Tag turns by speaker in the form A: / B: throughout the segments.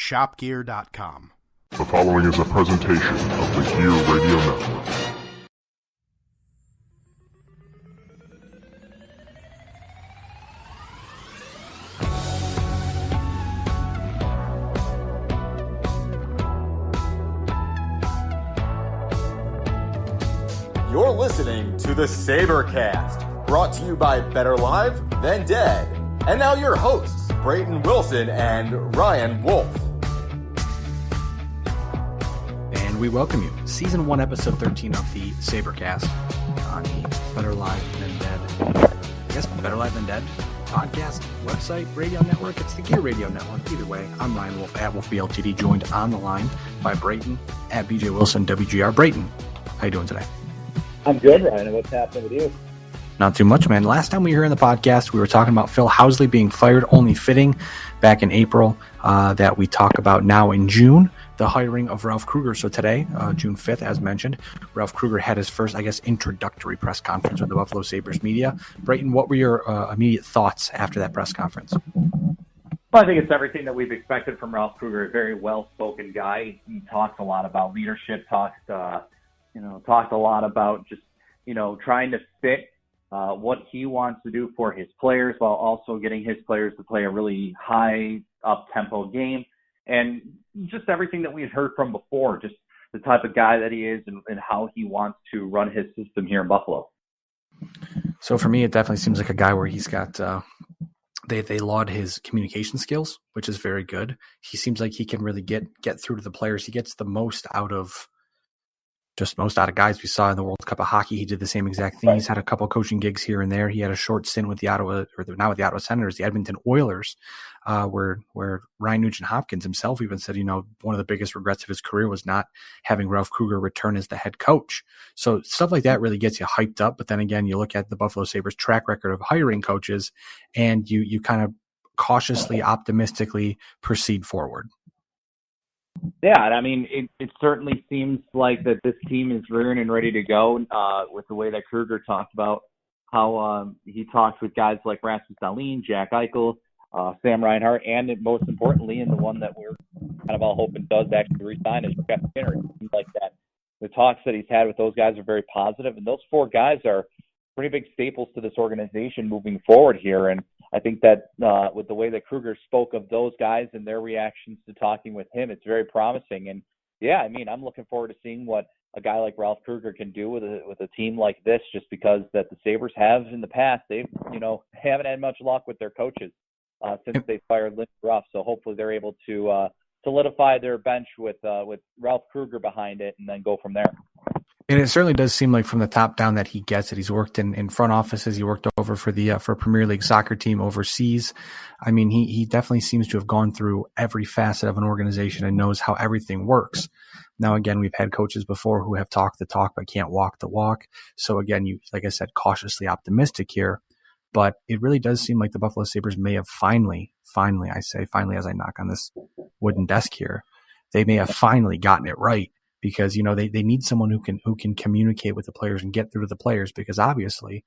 A: shopgear.com.
B: The following is a presentation of the Gear Radio Network.
C: You're listening to the Sabrecast, brought to you by Better Live Than Dead. And now your hosts, Brayton Wilson and Ryan Wolfe.
A: And we welcome you. Season 1, Episode 13 of the Sabrecast on the Better Live Than Dead. I guess Better Live Than Dead podcast, website, radio network. It's the Gear Radio Network. Either way, I'm Ryan Wolfe at Wolfe BLTD, joined on the line by Brayton at BJ Wilson WGR. Brayton, how you doing today?
D: I'm good, Ryan. What's happening with you?
A: Not too much, man. Last time we were here in the podcast, we were talking about Phil Housley being fired, only fitting back in April that we talk about now in June, the hiring of Ralph Krueger. So today, June 5th, as mentioned, Ralph Krueger had his first, introductory press conference with the Buffalo Sabres media. Brayton, what were your immediate thoughts after that press conference?
D: Well, I think it's everything that we've expected from Ralph Krueger, a very well-spoken guy. He talks a lot about leadership, talked a lot about just, trying to fit what he wants to do for his players while also getting his players to play a really high up-tempo game. And just everything that we had heard from before, just the type of guy that he is and how he wants to run his system here in Buffalo.
A: So for me, it definitely seems like a guy where he's got they laud his communication skills, which is very good. He seems like he can really get through to the players. He gets the most out of guys we saw in the World Cup of Hockey. He did the same exact thing. He's had a couple coaching gigs here and there. He had a short stint with the Ottawa Senators, the Edmonton Oilers, where Ryan Nugent-Hopkins himself even said, one of the biggest regrets of his career was not having Ralph Krueger return as the head coach. So stuff like that really gets you hyped up. But then again, you look at the Buffalo Sabres track record of hiring coaches and you kind of cautiously, optimistically proceed forward.
D: Yeah, I mean, it certainly seems like that this team is rearing and ready to go with the way that Krueger talked about how he talked with guys like Rasmus Dahlin, Jack Eichel, Sam Reinhart, and most importantly, and the one that we're kind of all hoping does actually resign is Jeff Skinner. It seems like that the talks that he's had with those guys are very positive, and those four guys are pretty big staples to this organization moving forward here. And I think that with the way that Krueger spoke of those guys and their reactions to talking with him, it's very promising. And yeah, I mean, I'm looking forward to seeing what a guy like Ralph Krueger can do with a team like this, just because that the Sabres have in the past, they've, haven't had much luck with their coaches since they fired Lindy Ruff. So hopefully they're able to solidify their bench with Ralph Krueger behind it and then go from there.
A: And it certainly does seem like from the top down that he gets it. He's worked in front offices. He worked over for a Premier League soccer team overseas. I mean, he definitely seems to have gone through every facet of an organization and knows how everything works. Now, again, we've had coaches before who have talked the talk but can't walk the walk. So again, like I said, cautiously optimistic here. But it really does seem like the Buffalo Sabres may have finally, I say finally as I knock on this wooden desk here, they may have finally gotten it right. Because, they need someone who can communicate with the players and get through to the players. Because obviously,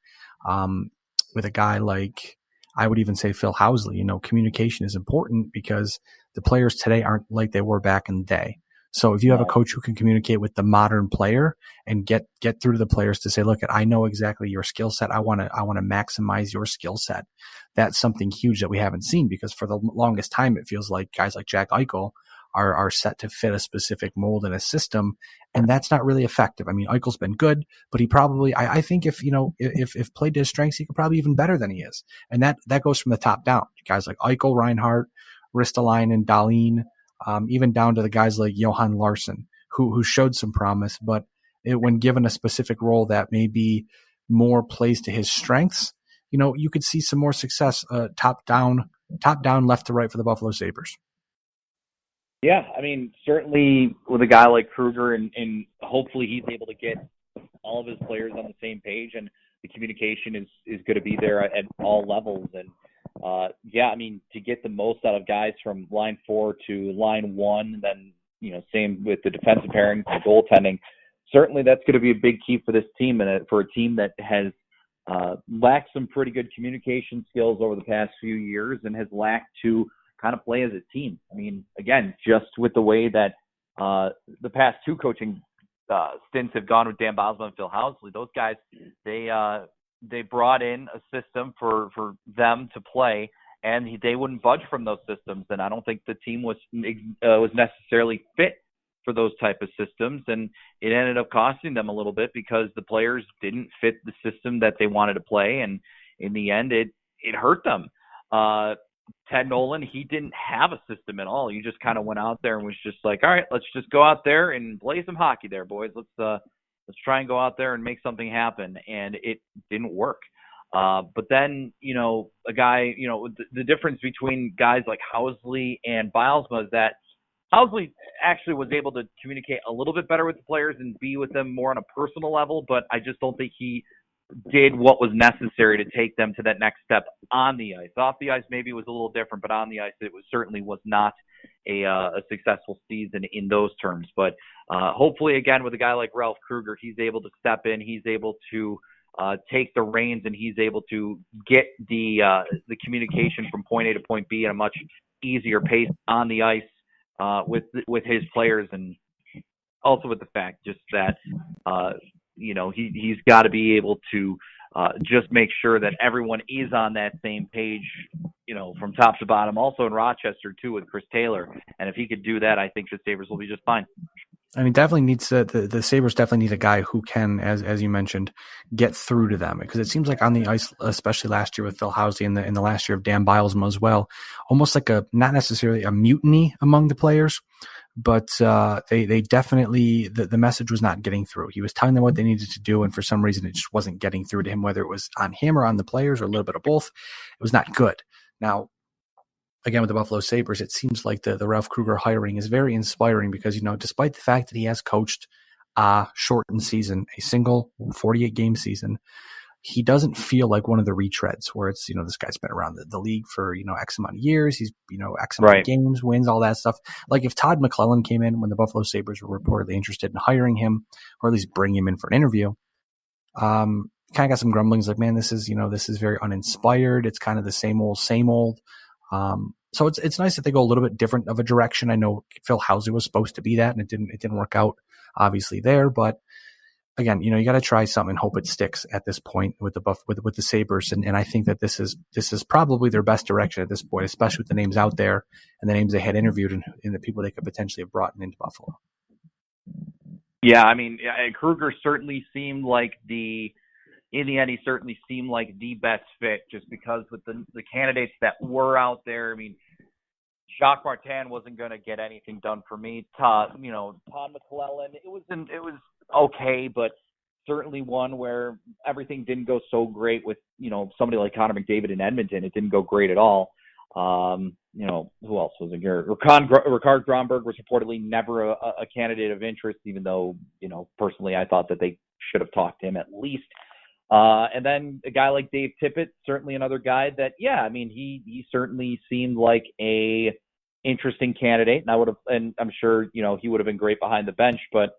A: with a guy like, I would even say Phil Housley, communication is important because the players today aren't like they were back in the day. So if you have a coach who can communicate with the modern player and get through to the players to say, look, I know exactly your skill set. I want to maximize your skill set. That's something huge that we haven't seen, because for the longest time, it feels like guys like Jack Eichel are set to fit a specific mold in a system, and that's not really effective. I mean, Eichel's been good, but he probably, I think if played to his strengths, he could probably even better than he is. And that goes from the top down. Guys like Eichel, Reinhart, Ristolainen, Dahlin, even down to the guys like Johan Larsson, who showed some promise, but when given a specific role that maybe more plays to his strengths, you could see some more success top down, left to right for the Buffalo Sabres.
D: Yeah, I mean, certainly with a guy like Krueger, and hopefully he's able to get all of his players on the same page, and the communication is going to be there at all levels. And I mean, to get the most out of guys from line 4 to line 1, then same with the defensive pairing, the goaltending. Certainly, that's going to be a big key for this team, and for a team that has lacked some pretty good communication skills over the past few years and has lacked to kind of play as a team. I mean, again, just with the way that the past two coaching stints have gone with Dan Bosma and Phil Housley, those guys, they brought in a system for them to play, and they wouldn't budge from those systems. And I don't think the team was necessarily fit for those type of systems, and it ended up costing them a little bit because the players didn't fit the system that they wanted to play, and in the end, it hurt them. Ted Nolan, he didn't have a system at all. He just kind of went out there and was just like, all right, let's just go out there and play some hockey there, boys. Let's try and go out there and make something happen. And it didn't work. But then, a guy, the difference between guys like Housley and Bilesma is that Housley actually was able to communicate a little bit better with the players and be with them more on a personal level, but I just don't think he did what was necessary to take them to that next step on the ice. Off the ice, maybe it was a little different, but on the ice, it certainly was not a successful season in those terms. But hopefully, again, with a guy like Ralph Krueger, he's able to step in, he's able to take the reins, and he's able to get the communication from point A to point B at a much easier pace on the ice with his players, and also with the fact just that he's got to be able to just make sure that everyone is on that same page, from top to bottom. Also in Rochester too with Chris Taylor, and if he could do that, I think the Sabres will be just fine.
A: I mean, definitely needs the Sabres definitely need a guy who can, as you mentioned, get through to them, because it seems like on the ice, especially last year with Phil Housley and in the last year of Dan Bilesma as well, almost like not necessarily a mutiny among the players, but they definitely, the message was not getting through. He was telling them what they needed to do, and for some reason it just wasn't getting through to him, whether it was on him or on the players or a little bit of both. It was not good. Now, again, with the Buffalo Sabres, it seems like the Ralph Krueger hiring is very inspiring because, despite the fact that he has coached a shortened season, a single 48-game season, he doesn't feel like one of the retreads where it's, this guy's been around the league for, X amount of years. He's, X amount of games, wins, all that stuff. Like if Todd McClellan came in when the Buffalo Sabres were reportedly interested in hiring him, or at least bring him in for an interview, kind of got some grumblings like, man, this is very uninspired. It's kind of the same old. So it's nice that they go a little bit different of a direction. I know Phil Housley was supposed to be that, and it didn't work out obviously there, but again, you got to try something and hope it sticks at this point with the Sabres. And I think that this is probably their best direction at this point, especially with the names out there and the names they had interviewed and the people they could potentially have brought into Buffalo.
D: Yeah. I mean, Krueger certainly seemed like in the end, he certainly seemed like the best fit just because with the candidates that were out there. I mean, Jacques Martin wasn't going to get anything done for me. Todd McClellan, it was okay, but certainly one where everything didn't go so great with, somebody like Connor McDavid in Edmonton. It didn't go great at all. Who else was in here? Ricard Gromberg was reportedly never a candidate of interest, even though, personally I thought that they should have talked to him at least. And then a guy like Dave Tippett, certainly another guy that, he certainly seemed like a interesting candidate, and I'm sure, he would have been great behind the bench, but,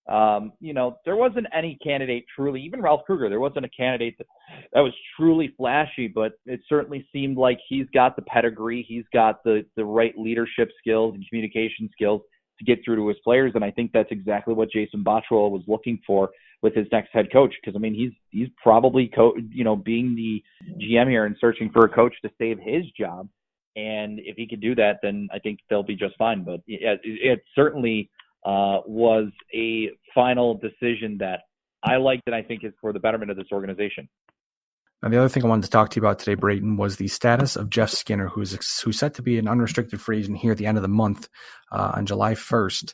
D: there wasn't any candidate truly, even Ralph Krueger, there wasn't a candidate that was truly flashy, but it certainly seemed like he's got the pedigree, he's got the right leadership skills and communication skills to get through to his players, and I think that's exactly what Jason Botterill was looking for with his next head coach, because he's probably being the GM here and searching for a coach to save his job, and if he could do that, then I think they'll be just fine. But it certainly was a final decision that I liked, and I think is for the betterment of this organization.
A: Now, the other thing I wanted to talk to you about today, Brayton, was the status of Jeff Skinner, who's set to be an unrestricted free agent here at the end of the month on July 1st.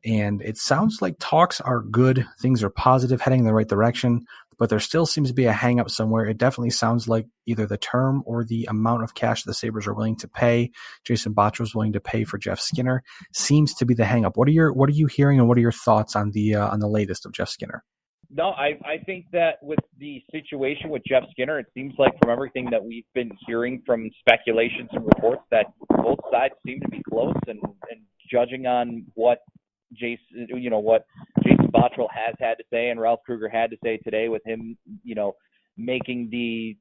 A: And it sounds like talks are good. Things are positive, heading in the right direction, but there still seems to be a hang-up somewhere. It definitely sounds like either the term or the amount of cash the Sabres are willing to pay, Jason Botterill is willing to pay for Jeff Skinner, seems to be the hang-up. What are you hearing, and what are your thoughts on the latest of Jeff Skinner?
D: No, I think that with the situation with Jeff Skinner, it seems like from everything that we've been hearing from speculations and reports that both sides seem to be close, and judging on what Jason Botterill has had to say and Ralph Krueger had to say today with him, making the,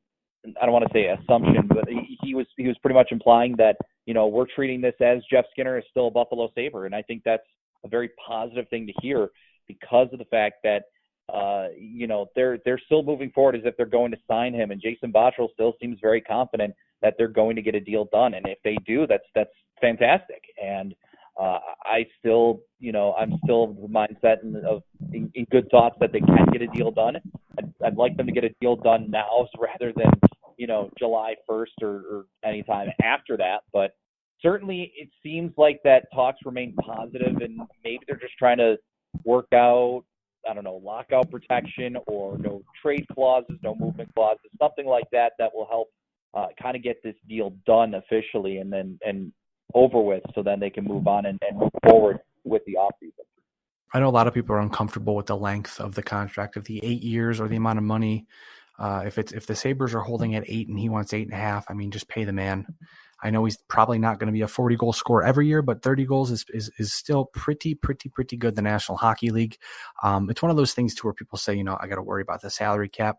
D: I don't want to say assumption, but he was pretty much implying that we're treating this as Jeff Skinner is still a Buffalo Sabre. And I think that's a very positive thing to hear because of the fact that, they're still moving forward as if they're going to sign him. And Jason Botterill still seems very confident that they're going to get a deal done. And if they do, that's fantastic. And I'm still of the mindset in good thoughts that they can get a deal done. I'd like them to get a deal done now rather than, July 1st or any time after that. But certainly it seems like that talks remain positive, and maybe they're just trying to work out, lockout protection or no trade clauses, no movement clauses, something like that will help kind of get this deal done officially and over with, so then they can move on and move forward with the offseason.
A: I know a lot of people are uncomfortable with the length of the contract, of the 8 years or the amount of money. If the Sabres are holding at 8 and he wants 8.5, just pay the man. I know he's probably not going to be a 40-goal scorer every year, but 30 goals is still pretty good in the National Hockey League. It's one of those things too where people say, I got to worry about the salary cap.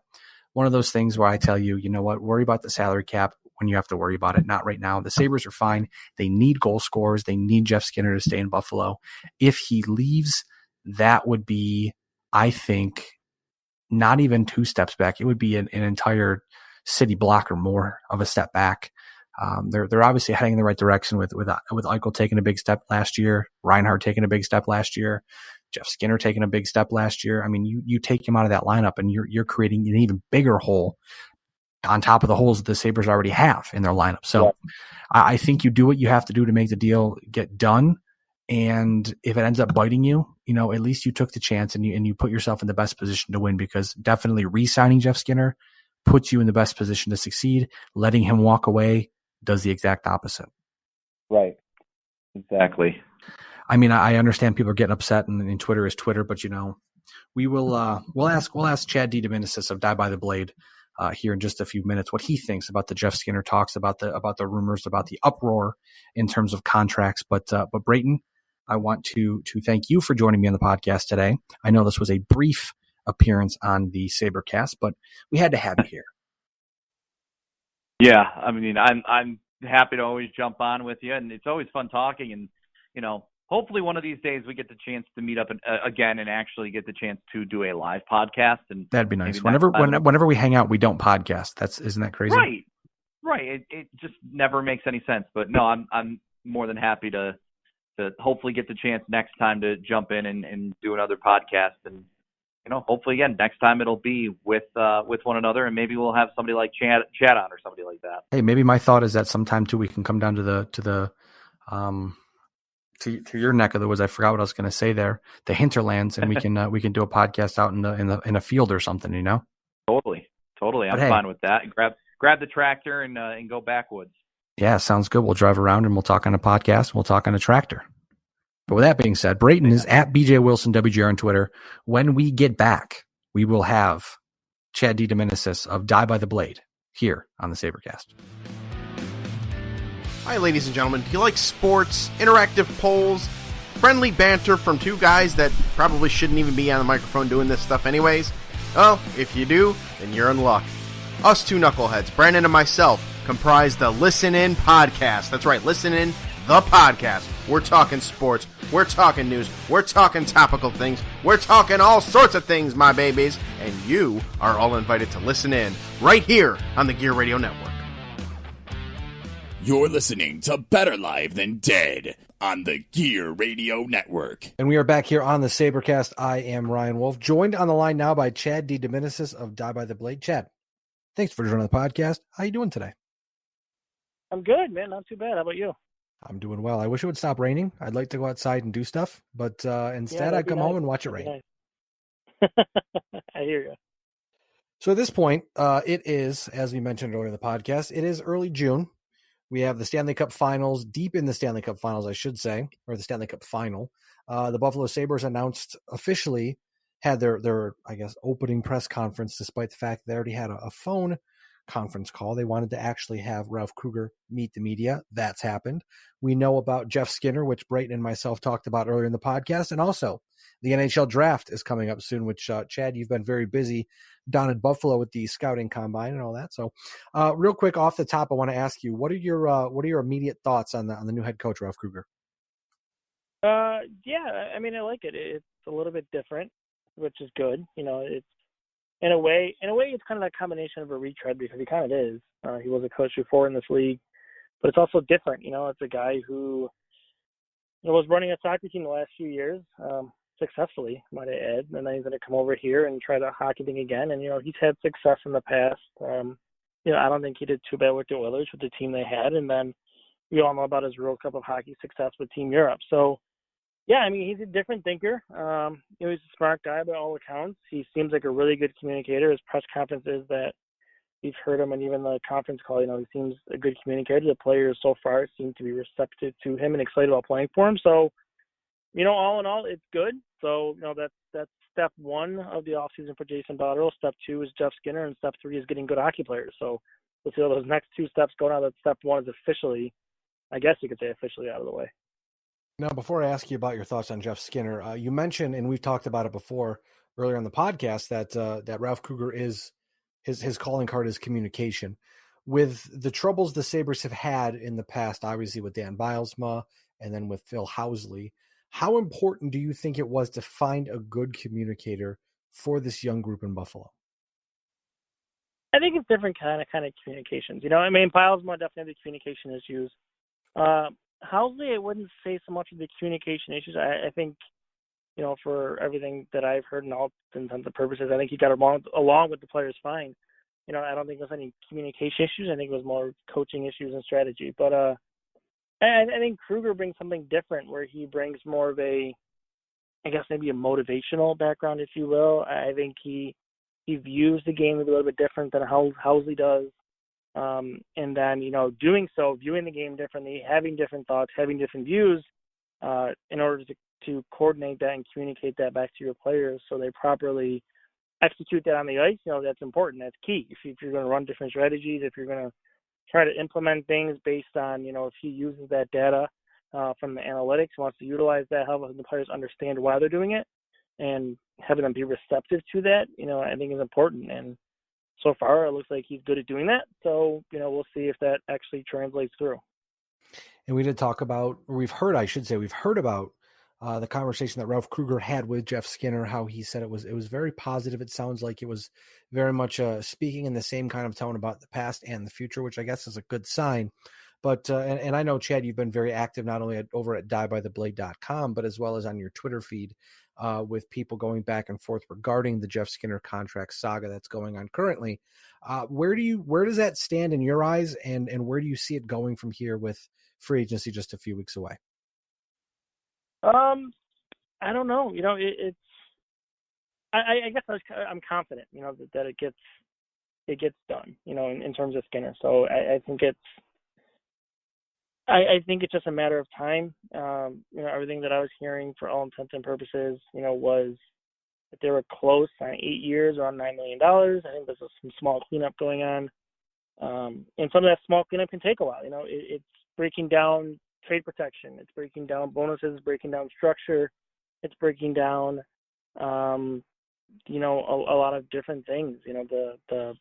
A: One of those things where I tell you, you know what, worry about the salary cap when you have to worry about it, not right now. The Sabres are fine. They need goal scorers. They need Jeff Skinner to stay in Buffalo. If he leaves, that would be, I think, not even 2 steps back. It would be an entire city block or more of a step back. They're obviously heading in the right direction with Eichel taking a big step last year, Reinhart taking a big step last year, Jeff Skinner taking a big step last year. You take him out of that lineup and you're creating an even bigger hole on top of the holes that the Sabres already have in their lineup. So yeah. I think you do what you have to do to make the deal get done. And if it ends up biting you, at least you took the chance and you put yourself in the best position to win, because definitely re-signing Jeff Skinner puts you in the best position to succeed. Letting him walk away does the exact opposite.
D: Right. Exactly.
A: I understand people are getting upset and Twitter is Twitter, but we'll ask Chad DeDominicis of Die by the Blade here in just a few minutes what he thinks about the Jeff Skinner talks, about the rumors, about the uproar in terms of contracts. But Brayton, I want to thank you for joining me on the podcast today. I know this was a brief appearance on the Sabrecast, but we had to have you here.
D: Yeah, I'm happy to always jump on with you, and it's always fun talking. And hopefully one of these days we get the chance to meet up again and actually get the chance to do a live podcast. And
A: that'd be nice. Whenever we hang out, we don't podcast. Isn't that crazy?
D: Right. It just never makes any sense. But no, I'm more than happy to hopefully get the chance next time to jump in and do another podcast. And hopefully again next time it'll be with one another, and maybe we'll have somebody like Chad on or somebody like that.
A: Hey, maybe my thought is that sometime too we can come down to your neck of the woods. I forgot what I was going to say there, the hinterlands, and we can do a podcast out in a field or something.
D: Totally. I'm fine with that. Grab the tractor and go backwoods.
A: Yeah, sounds good. We'll drive around and we'll talk on a podcast. We'll talk on a tractor. But with that being said, Brayton is at BJ Wilson WGR on Twitter. When we get back, we will have Chad DeDominicis of Die by the Blade here on the Sabrecast.
E: Hi, ladies and gentlemen. Do you like sports, interactive polls, friendly banter from two guys that probably shouldn't even be on the microphone doing this stuff anyways? Well, if you do, then you're in luck. Us two knuckleheads, Brandon and myself, comprise the Listen In Podcast. That's right, Listen In, the podcast. We're talking sports, we're talking news, we're talking topical things, we're talking all sorts of things, my babies, and you are all invited to listen in right here on the Gear Radio Network.
F: You're listening to Better Live Than Dead on the Gear Radio Network.
A: And we are back here on the Sabrecast. I am Ryan Wolfe, joined on the line now by Chad DeDominicis of Die by the Blade. Chad, thanks for joining the podcast. How you doing today?
G: I'm good, man. Not too bad. How about you?
A: I'm doing well. I wish it would stop raining. I'd like to go outside and do stuff, but instead I'd come home and watch it rain.
G: Nice. I hear you.
A: So at this point, it is, as we mentioned earlier in the podcast, it is early June. We have the Stanley Cup Finals, deep in the Stanley Cup Finals, I should say, or the Stanley Cup Final. The Buffalo Sabres announced officially had their I guess, opening press conference, despite the fact they already had a phone conference call. They wanted to actually have Ralph Krueger meet the media. That's happened. We know about Jeff Skinner, which Brayton and myself talked about earlier in the podcast. And also the NHL Draft is coming up soon, which Chad, you've been very busy down in Buffalo with the scouting combine and all that. So real quick off the top, I want to ask you, what are your immediate thoughts on the new head coach, Ralph Krueger?
G: Yeah, I mean, I like it. It's a little bit different, which is good. It's in a way, it's kind of that combination of a retread because he kind of is. He was a coach before in this league, but it's also different. It's a guy who was running a soccer team the last few years, successfully, might I add, and then he's going to come over here and try the hockey thing again. And he's had success in the past. I don't think he did too bad with the Oilers with the team they had, and then we all know about his World Cup of Hockey success with Team Europe. So, yeah, I mean, he's a different thinker. He's a smart guy by all accounts. He seems like a really good communicator. His press conferences that we've heard him, and even the conference call, he seems a good communicator. The players so far seem to be receptive to him and excited about playing for him. So, all in all, it's good. So, that's step one of the offseason for Jason Botterill. Step two is Jeff Skinner, and step three is getting good hockey players. So we'll see how those next two steps go now that step one is officially, I guess you could say, officially out of the way.
A: Now, before I ask you about your thoughts on Jeff Skinner, you mentioned, and we've talked about it before earlier on the podcast, that Ralph Krueger is his calling card is communication. With the troubles the Sabres have had in the past, obviously with Dan Bilesma and then with Phil Housley, how important do you think it was to find a good communicator for this young group in Buffalo?
G: I think it's different kind of communications. Bilesma definitely had the communication issues. Housley, I wouldn't say so much of the communication issues. I think, for everything that I've heard and all intents and purposes, I think he got along with the players fine. I don't think there's any communication issues. I think it was more coaching issues and strategy. But I think Krueger brings something different where he brings more of a, I guess maybe a motivational background, if you will. I think he views the game a little bit different than Housley does. And then, doing so, viewing the game differently, having different thoughts, having different views, in order to coordinate that and communicate that back to your players so they properly execute that on the ice. That's important. That's key. If you're going to run different strategies, if you're going to try to implement things based on, if he uses that data from the analytics, wants to utilize that, helping the players understand why they're doing it and having them be receptive to that, I think is important. And so far, it looks like he's good at doing that. So, we'll see if that actually translates through.
A: And we did talk about, or we've heard about the conversation that Ralph Krueger had with Jeff Skinner, how he said it was very positive. It sounds like it was very much speaking in the same kind of tone about the past and the future, which I guess is a good sign. But, and I know, Chad, you've been very active, not only over at diebytheblade.com, but as well as on your Twitter feed with people going back and forth regarding the Jeff Skinner contract saga that's going on currently. Where does that stand in your eyes, and where do you see it going from here with free agency just a few weeks away?
G: I don't know. I guess I'm confident, that it gets done, in terms of Skinner. So I think it's just a matter of time. Everything that I was hearing for all intents and purposes, was that they were close on 8 years, around $9 million. I think there's some small cleanup going on. And some of that small cleanup can take a while. It's breaking down trade protection. It's breaking down bonuses, it's breaking down structure. It's breaking down, a lot of different things, the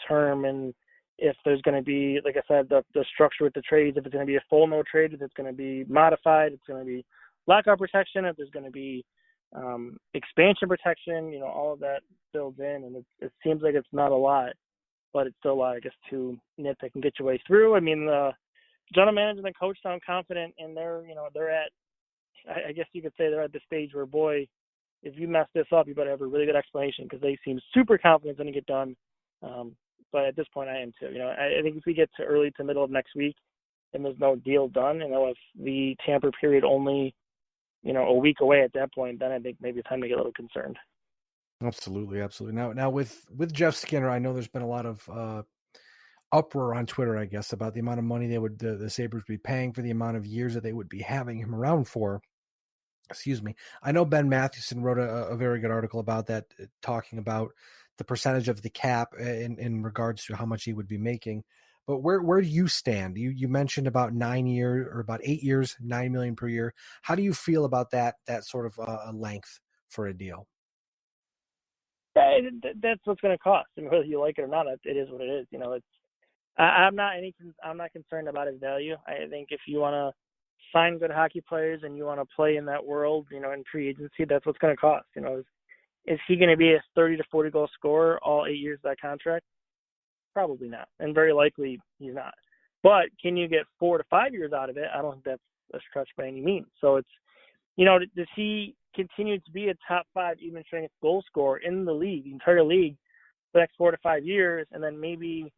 G: term, and if there's going to be, like I said, the structure with the trades, if it's going to be a full no trade, if it's going to be modified, it's going to be lockout protection, if there's going to be expansion protection, all of that builds in, and it seems like it's not a lot, but it's still a lot, I guess, to nitpick and get your way through. I mean, the general manager and the coach sound confident, and they're at, I guess you could say they're at the stage where, boy, if you mess this up, you better have a really good explanation, because they seem super confident it's going to get done. But at this point, I am too. I think if we get to early to middle of next week and there's no deal done, and with the tamper period only, a week away at that point, then I think maybe it's time to get a little concerned.
A: Absolutely. Now with Jeff Skinner, I know there's been a lot of uproar on Twitter, I guess, about the amount of money the Sabres would be paying for the amount of years that they would be having him around for. Excuse me. I know Ben Mathewson wrote a very good article about that, talking about the percentage of the cap in regards to how much he would be making. But where do you stand? You mentioned about 9 years or about 8 years, $9 million per year. How do you feel about that sort of a length for a deal?
G: That's what's going to cost. I mean, whether you like it or not, it is what it is. You know, I'm not concerned about his value. I think if you want to sign good hockey players and you want to play in that world, you know, in free agency, that's what's going to cost. You know, is he going to be a 30 to 40 goal scorer all 8 years of that contract? Probably not, and very likely he's not. But can you get 4 to 5 years out of it? I don't think that's a stretch by any means. So it's, you know, does he continue to be a top 5 even strength goal scorer in the league, the entire league, for the next 4 to 5 years, and then maybe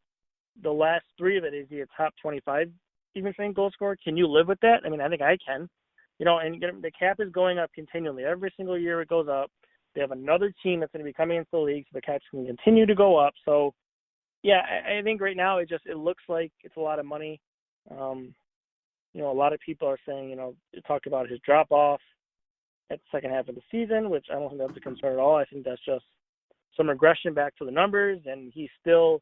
G: the last 3 of it is he a top 25 even strength goal scorer? Can you live with that? I mean, I think I can. You know, and the cap is going up continually. Every single year it goes up. They have another team that's going to be coming into the league, so the cap's going to continue to go up. So, yeah, I think right now it looks like it's a lot of money. You know, a lot of people are saying, you know, talk about his drop-off at the second half of the season, which I don't think that's a concern at all. I think that's just some regression back to the numbers, and he still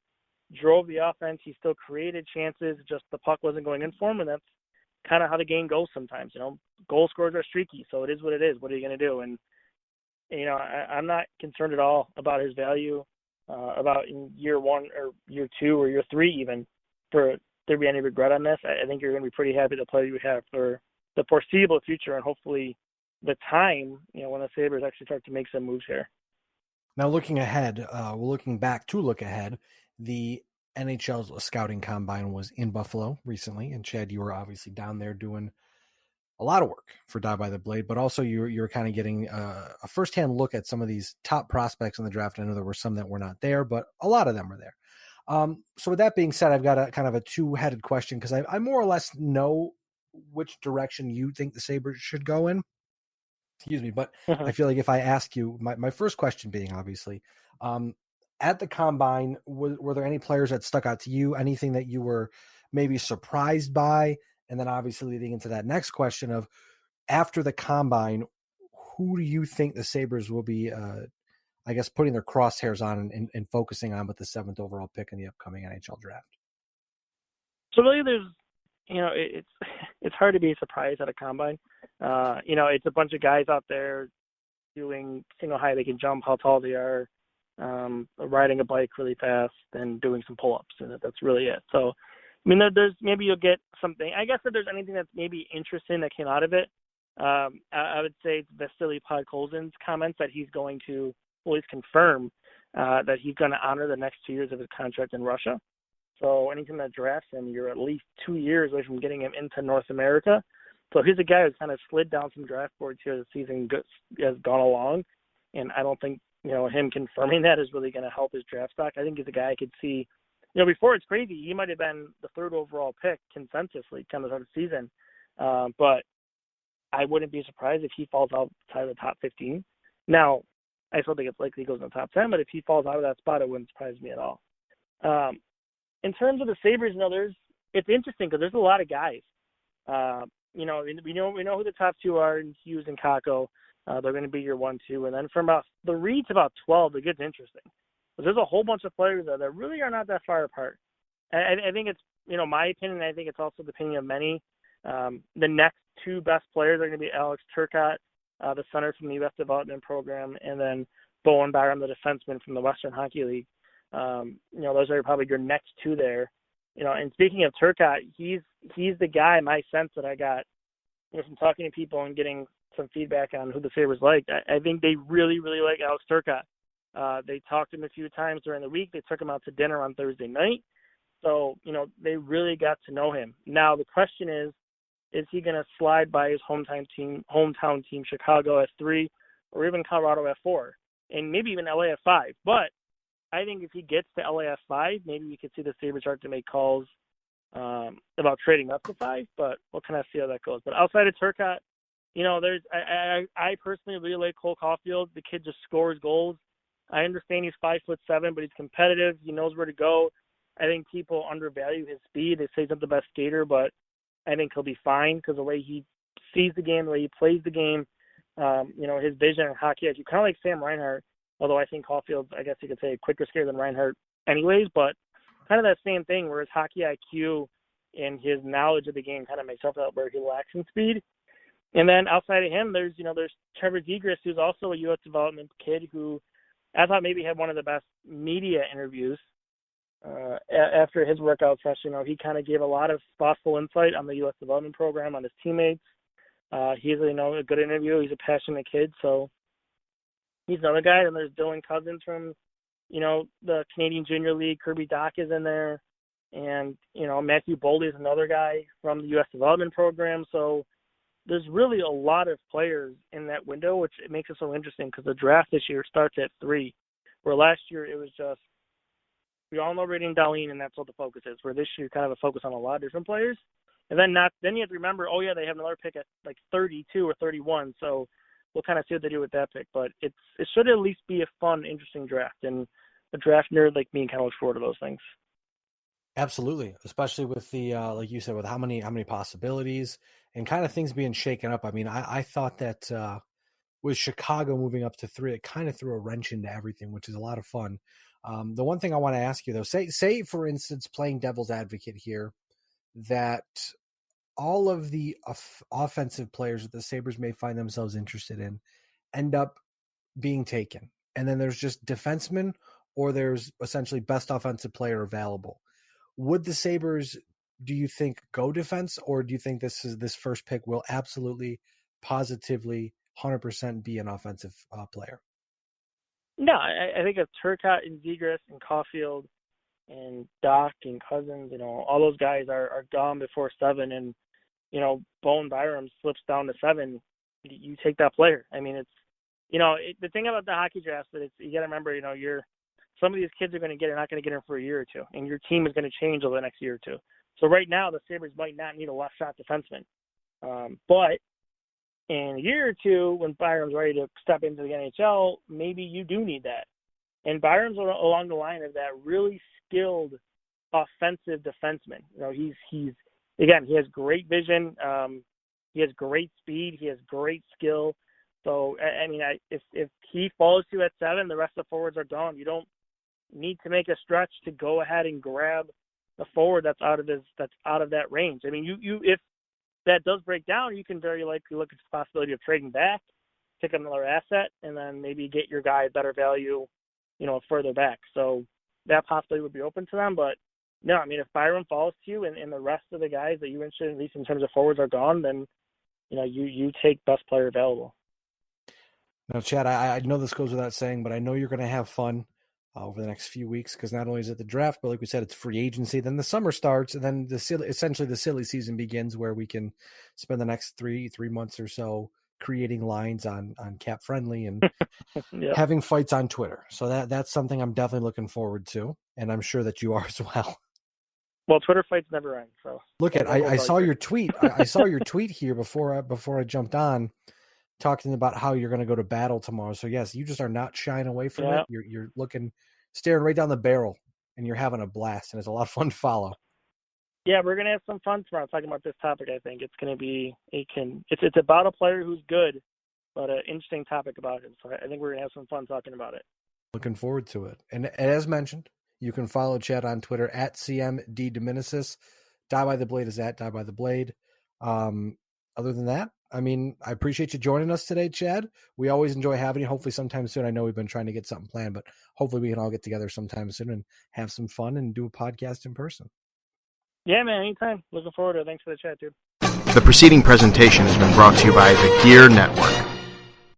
G: drove the offense. He still created chances, just the puck wasn't going in for him, and that's kind of how the game goes sometimes. You know, goal scorers are streaky, so it is what it is. What are you going to do? And, you know, I'm not concerned at all about his value, about in year 1 or year 2 or year 3 even, for there be any regret on this. I think you're going to be pretty happy with the player you have for the foreseeable future, and hopefully the time, you know, when the Sabres actually start to make some moves here.
A: Now, looking ahead, we're looking back to look ahead. The NHL scouting combine was in Buffalo recently, and Chad, you were obviously down there doing a lot of work for Die by the Blade, but also you're kind of getting a firsthand look at some of these top prospects in the draft. I know there were some that were not there, but a lot of them were there. So with that being said, I've got a kind of a two-headed question, because I more or less know which direction you think the Sabres should go in. Excuse me, but I feel like if I ask you, my first question being obviously, at the combine, were there any players that stuck out to you? Anything that you were maybe surprised by? And then obviously leading into that next question of, after the combine, who do you think the Sabres will be, I guess, putting their crosshairs on and focusing on with the 7th overall pick in the upcoming NHL draft?
G: So really there's, you know, it's hard to be surprised at a combine. You know, it's a bunch of guys out there doing, how high they can jump, how tall they are, riding a bike really fast, and doing some pull-ups, and that's really it. So, I mean, there's maybe you'll get something. I guess if there's anything that's maybe interesting that came out of it, I would say Vasily Podkolzin's comments that he's going to always confirm that he's going to honor the next 2 years of his contract in Russia. So anytime that drafts him, you're at least 2 years away from getting him into North America. So he's a guy who's kind of slid down some draft boards here as the season has gone along, and I don't think, you know, him confirming that is really going to help his draft stock. I think he's a guy I could see, you know, before it's crazy, he might have been the 3rd overall pick consensusly kind of the season, but I wouldn't be surprised if he falls outside of the top 15. Now, I still think it's likely he goes in the top 10, but if he falls out of that spot, it wouldn't surprise me at all. In terms of the Sabres and others, it's interesting because there's a lot of guys. You know, we know who the top 2 are in Hughes and Kakko. They're going to be your 1, 2, and then from about 3 to about 12, it gets interesting. But there's a whole bunch of players there that really are not that far apart. I think it's, you know, my opinion. I think it's also the opinion of many. The next 2 best players are going to be Alex Turcotte, the center from the U.S. Development Program, and then Bowen Byram, the defenseman from the Western Hockey League. You know, those are probably your next 2 there. You know, and speaking of Turcotte, he's the guy, my sense that I got, you know, from talking to people and getting some feedback on who the Sabres like. I think they really, really like Alex Turcotte. They talked to him a few times during the week. They took him out to dinner on Thursday night. So, you know, they really got to know him. Now, the question is he going to slide by his hometown team, Chicago at 3, or even Colorado at 4, and maybe even LA at 5? But I think if he gets to LA at 5, maybe we could see the Sabres start to make calls about trading up to 5, but we'll kind of see how that goes. But outside of Turcotte, you know, I personally really like Cole Caulfield. The kid just scores goals. I understand he's 5'7", but he's competitive. He knows where to go. I think people undervalue his speed. They say he's not the best skater, but I think he'll be fine because the way he sees the game, the way he plays the game, you know, his vision and hockey IQ, kind of like Sam Reinhart. Although I think Caulfield's, I guess you could say, a quicker skater than Reinhart anyways, but kind of that same thing where his hockey IQ and his knowledge of the game kind of makes up for where he lacks in speed. And then outside of him, there's Trevor Zegras, who's also a U.S. development kid who I thought maybe had one of the best media interviews after his workout session. He kind of gave a lot of thoughtful insight on the U.S. development program, on his teammates. He's a good interview. He's a passionate kid, so he's another guy. And there's Dylan Cousins from, the Canadian Junior League. Kirby Dock is in there. And, Matthew Boldy is another guy from the U.S. development program. So there's really a lot of players in that window, which it makes it so interesting because the draft this year starts at 3, where last year it was just, we all know Brayden Dahlin, and that's what the focus is, where this year kind of a focus on a lot of different players. And then you have to remember, they have another pick at like 32 or 31, so we'll kind of see what they do with that pick. But it should at least be a fun, interesting draft, and a draft nerd like me kind of looks forward to those things.
A: Absolutely, especially with the like you said, with how many possibilities and kind of things being shaken up. I mean, I thought that with Chicago moving up to 3, it kind of threw a wrench into everything, which is a lot of fun. The one thing I want to ask you though, say for instance, playing devil's advocate here, that all of the offensive players that the Sabres may find themselves interested in end up being taken, and then there's just defensemen, or there's essentially best offensive player available. Would the Sabres, do you think, go defense, or do you think this first pick will absolutely, positively, 100% be an offensive player?
G: No, I think if Turcotte and Zegras and Caulfield and Doc and Cousins, all those guys are gone before 7, and, Bowen Byram slips down to 7, you take that player. I mean, it's, the thing about the hockey draft is you got to remember, some of these kids are not going to get in for a year or two, and your team is going to change over the next year or two. So right now, the Sabres might not need a left shot defenseman. But in a year or two, when Byram's ready to step into the NHL, maybe you do need that. And Byram's along the line of that really skilled offensive defenseman. He has great vision. He has great speed. He has great skill. So, I mean, if he falls to you at 7, the rest of the forwards are gone. You don't need to make a stretch to go ahead and grab a forward that's out of that range. I mean, you if that does break down, you can very likely look at the possibility of trading back, pick up another asset, and then maybe get your guy at better value, further back. So that possibility would be open to them. But no, I mean, if Byram falls to you and the rest of the guys that you're interested in, at least in terms of forwards, are gone, then you take best player available.
A: Now, Chad, I know this goes without saying, but I know you're going to have fun over the next few weeks, because not only is it the draft, but like we said, it's free agency. Then the summer starts, and then essentially the silly season begins, where we can spend the next three months or so creating lines on Cap Friendly and
G: Yep.
A: having fights on Twitter. So that's something I'm definitely looking forward to, and I'm sure that you are as well.
G: Well, Twitter fights never end. So
A: look at I saw your tweet. I saw your tweet here before I jumped on, talking about how you're going to go to battle tomorrow. So yes, you just are not shying away from it. You're staring right down the barrel, and you're having a blast, and it's a lot of fun to follow.
G: Yeah, we're going to have some fun tomorrow talking about this topic. I think it's going to be it's about a player who's good, but an interesting topic about him. So I think we're going to have some fun talking about it. Looking forward to it. And as mentioned, you can follow Chad on Twitter at CMDedominicis. Die by the Blade is at Die by the Blade. Other than that, I mean, I appreciate you joining us today, Chad. We always enjoy having you. Hopefully sometime soon. I know we've been trying to get something planned, but hopefully we can all get together sometime soon and have some fun and do a podcast in person. Yeah, man, anytime. Looking forward to it. Thanks for the chat, dude.
E: The preceding presentation has been brought to you by the Gear Network.